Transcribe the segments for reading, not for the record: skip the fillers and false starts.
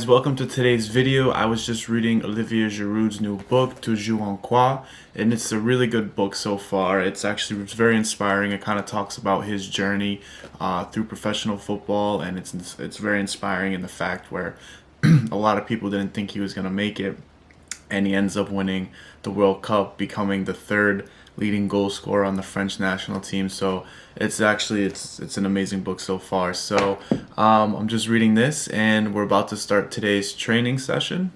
guys, welcome to today's video. I was just reading Olivier Giroud's new book, Toujours en Quoi, and it's a really good book so far. It's very inspiring. It kind of talks about his journey through professional football, and it's very inspiring in the fact where a lot of people didn't think he was going to make it, and he ends up winning the World Cup, becoming the third leading goal scorer on the French national team. So it's an amazing book so far. So I'm just reading this and we're about to start today's training session.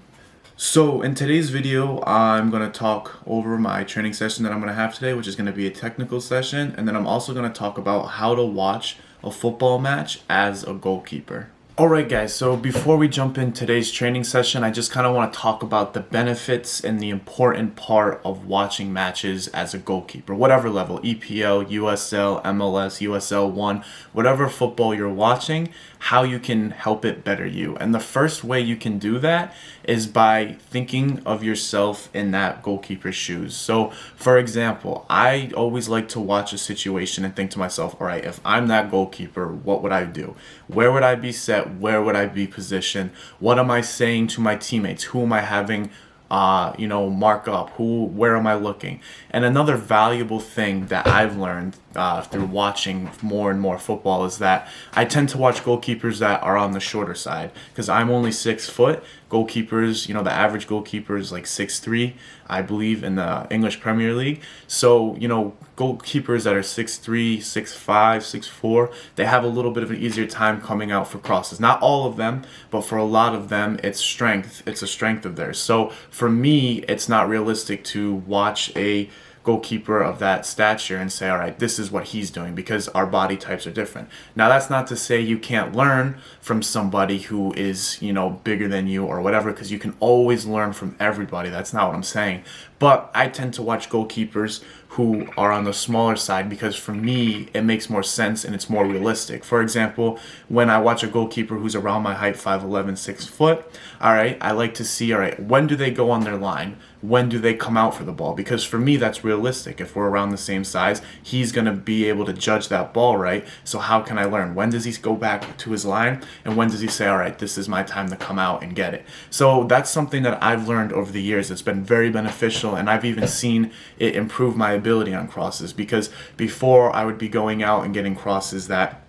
So in today's video, I'm going to talk over my training session that I'm going to have today, which is going to be a technical session, and then I'm also going to talk about how to watch a football match as a goalkeeper. Alright guys, so before we jump in today's training session, I just kind of want to talk about the benefits and the important part of watching matches as a goalkeeper, whatever level, EPL, USL, MLS, USL 1, whatever football you're watching, how you can help it better you. And the first way you can do that is by thinking of yourself in that goalkeeper's shoes. So for example, I always like to watch a situation and think to myself, alright, if I'm that goalkeeper, what would I do? Where would I be set? Where would I be positioned? What am I saying to my teammates? Who am I having mark up? Where am I looking? And another valuable thing that I've learned through watching more and more football is that I tend to watch goalkeepers that are on the shorter side, because I'm only 6 foot. Goalkeepers, the average goalkeeper is like 6'3", I believe, in the English Premier League. So, goalkeepers that are 6'3", 6'5", 6'4", they have a little bit of an easier time coming out for crosses. Not all of them, but for a lot of them, it's strength. It's a strength of theirs. So for me, it's not realistic to watch a goalkeeper of that stature and say, all right, this is what he's doing, because our body types are different. Now, that's not to say you can't learn from somebody who is, bigger than you or whatever, because you can always learn from everybody. That's not what I'm saying. But I tend to watch goalkeepers who are on the smaller side because for me, it makes more sense and it's more realistic. For example, when I watch a goalkeeper who's around my height, 5'11", 6 foot, all right, I like to see, all right, when do they go on their line? When do they come out for the ball? Because for me, that's realistic. If we're around the same size, he's going to be able to judge that ball, right? So how can I learn? When does he go back to his line? And when does he say, all right, this is my time to come out and get it? So that's something that I've learned over the years. It's been very beneficial, and I've even seen it improve my ability on crosses, because before I would be going out and getting crosses that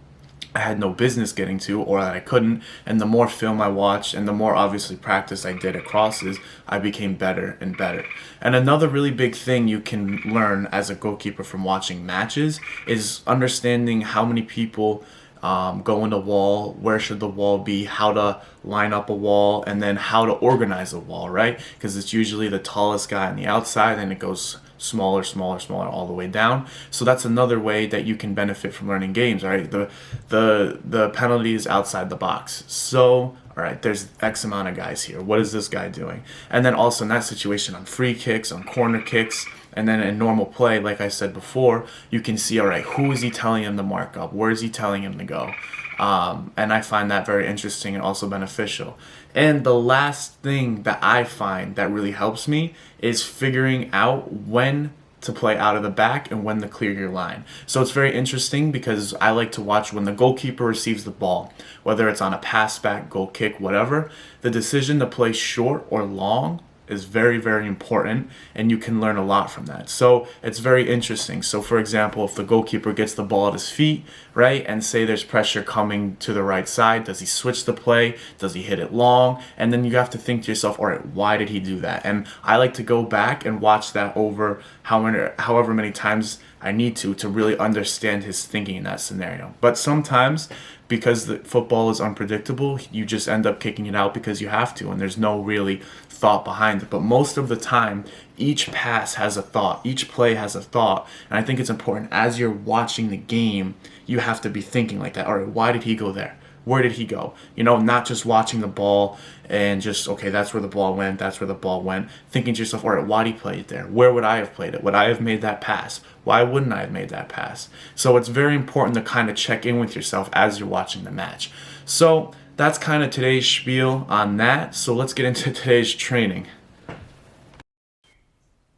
I had no business getting to, or that I couldn't, and the more film I watched and the more obviously practice I did at crosses, I became better and better. And another really big thing you can learn as a goalkeeper from watching matches is understanding how many people go in the wall, where should the wall be, how to line up a wall, and then how to organize a wall, right? Because it's usually the tallest guy on the outside, and it goes smaller all the way down. So that's another way that you can benefit from learning games, right? The penalty is outside the box. So, all right, there's X amount of guys here. What is this guy doing? And then also in that situation, on free kicks, on corner kicks, and then in normal play, like I said before, you can see, all right, who is he telling him to mark up? Where is he telling him to go? And I find that very interesting and also beneficial. And the last thing that I find that really helps me is figuring out when to play out of the back and when to clear your line. So it's very interesting because I like to watch when the goalkeeper receives the ball, whether it's on a pass back, goal kick, whatever, the decision to play short or long is very, very important, and you can learn a lot from that. So it's very interesting. So for example, if the goalkeeper gets the ball at his feet, right, and say there's pressure coming to the right side, does he switch the play? Does he hit it long? And then you have to think to yourself, all right, why did he do that? And I like to go back and watch that over however many times I need to really understand his thinking in that scenario. But sometimes, because the football is unpredictable, you just end up kicking it out because you have to, and there's no really thought behind it. But most of the time, each pass has a thought, each play has a thought, and I think it's important as you're watching the game, you have to be thinking like that. All right, why did he go there? Where did he go? Not just watching the ball and just, okay, that's where the ball went, that's where the ball went. Thinking to yourself, all right, why did he play it there? Where would I have played it? Would I have made that pass? Why wouldn't I have made that pass? So it's very important to kind of check in with yourself as you're watching the match. So that's kind of today's spiel on that. So let's get into today's training.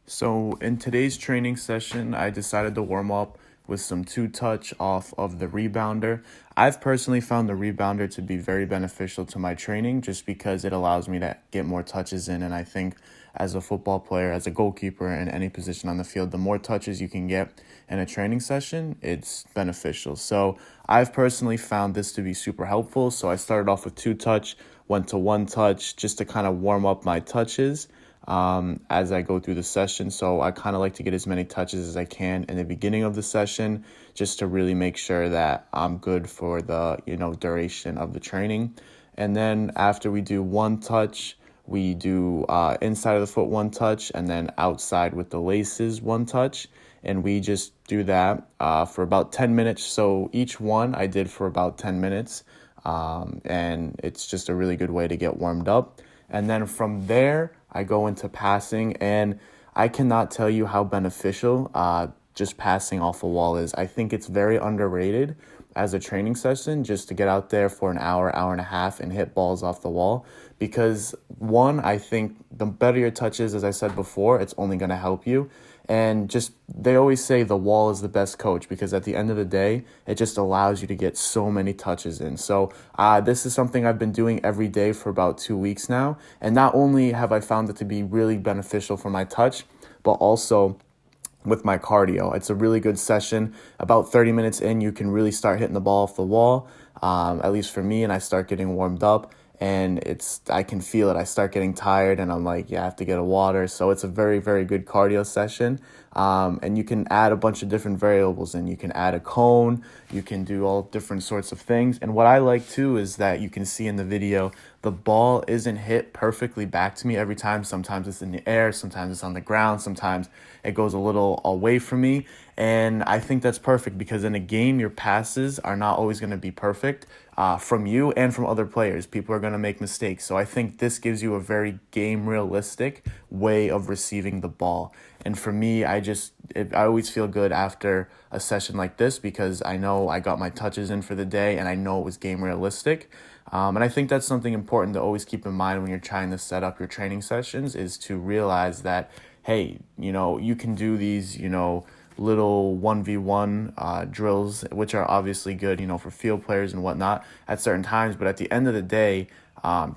So in today's training session, I decided to warm up with some two-touch off of the rebounder. I've personally found the rebounder to be very beneficial to my training just because it allows me to get more touches in. And I think as a football player, as a goalkeeper in any position on the field, the more touches you can get in a training session, it's beneficial. So I've personally found this to be super helpful. So I started off with two-touch, went to one-touch just to kind of warm up my touches as I go through the session. So I kind of like to get as many touches as I can in the beginning of the session just to really make sure that I'm good for the, duration of the training. And then after we do one touch, we do inside of the foot one touch, and then outside with the laces one touch. And we just do that for about 10 minutes. So each one I did for about 10 minutes. And it's just a really good way to get warmed up. And then from there, I go into passing, and I cannot tell you how beneficial just passing off a wall is. I think it's very underrated as a training session just to get out there for an hour, hour and a half and hit balls off the wall. Because one, I think the better your touch is, as I said before, it's only going to help you. And just, they always say the wall is the best coach because at the end of the day, it just allows you to get so many touches in. So this is something I've been doing every day for about 2 weeks now. And not only have I found it to be really beneficial for my touch, but also with my cardio. It's a really good session. About 30 minutes in, you can really start hitting the ball off the wall, at least for me, and I start getting warmed up. And I can feel it. I start getting tired and I'm like, yeah, I have to get a water. So it's a very, very good cardio session. And you can add a bunch of different variables in. You can add a cone. You can do all different sorts of things. And what I like too is that you can see in the video, the ball isn't hit perfectly back to me every time. Sometimes it's in the air. Sometimes it's on the ground. Sometimes it goes a little away from me. And I think that's perfect because in a game, your passes are not always going to be perfect from you and from other players. People are going to make mistakes. So I think this gives you a very game realistic way of receiving the ball. And for me, I always feel good after a session like this because I know I got my touches in for the day and I know it was game realistic. And I think that's something important to always keep in mind when you're trying to set up your training sessions is to realize that, hey, you can do these, little 1v1 drills, which are obviously good, for field players and whatnot at certain times. But at the end of the day,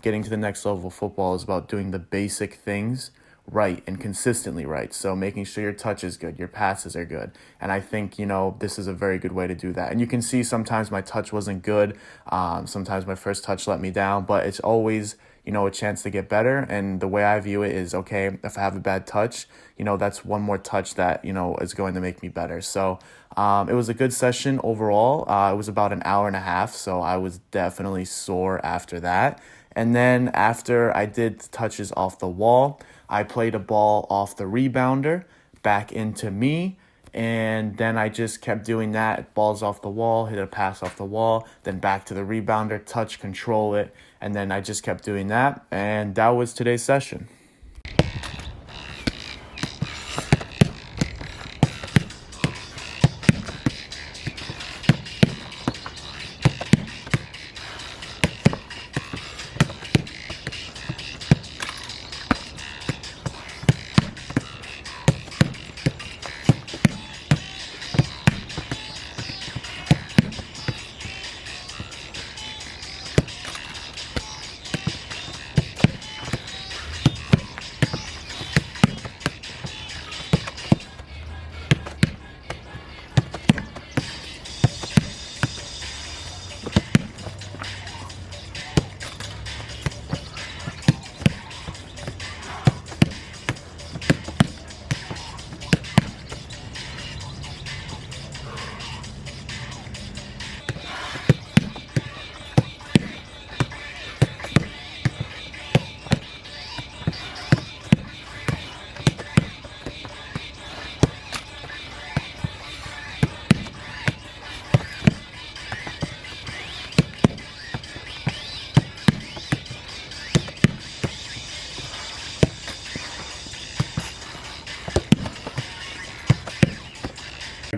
getting to the next level of football is about doing the basic things right and consistently right. So making sure your touch is good, your passes are good. And I think, this is a very good way to do that. And you can see sometimes my touch wasn't good. Sometimes my first touch let me down, but it's always, a chance to get better. And the way I view it is, okay, if I have a bad touch, that's one more touch that, is going to make me better. So it was a good session overall. It was about an hour and a half. So I was definitely sore after that. And then after I did touches off the wall, I played a ball off the rebounder back into me. And then I just kept doing that. Balls off the wall, hit a pass off the wall, then back to the rebounder, touch, control it. And then I just kept doing that. And that was today's session.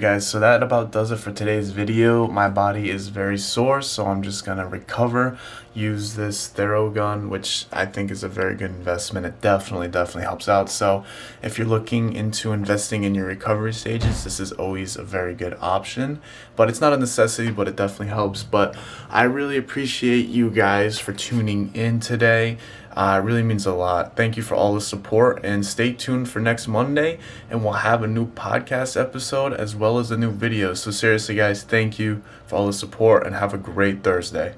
guys, so that about does it for today's video. My body is very sore, so I'm just gonna recover, use this Theragun, which I think is a very good investment. It definitely helps out. So if you're looking into investing in your recovery stages, this is always a very good option. But it's not a necessity, but it definitely helps. But I really appreciate you guys for tuning in today. It really means a lot. Thank you for all the support, and stay tuned for next Monday, and we'll have a new podcast episode as well as a new video. So seriously guys, thank you for all the support, and have a great Thursday.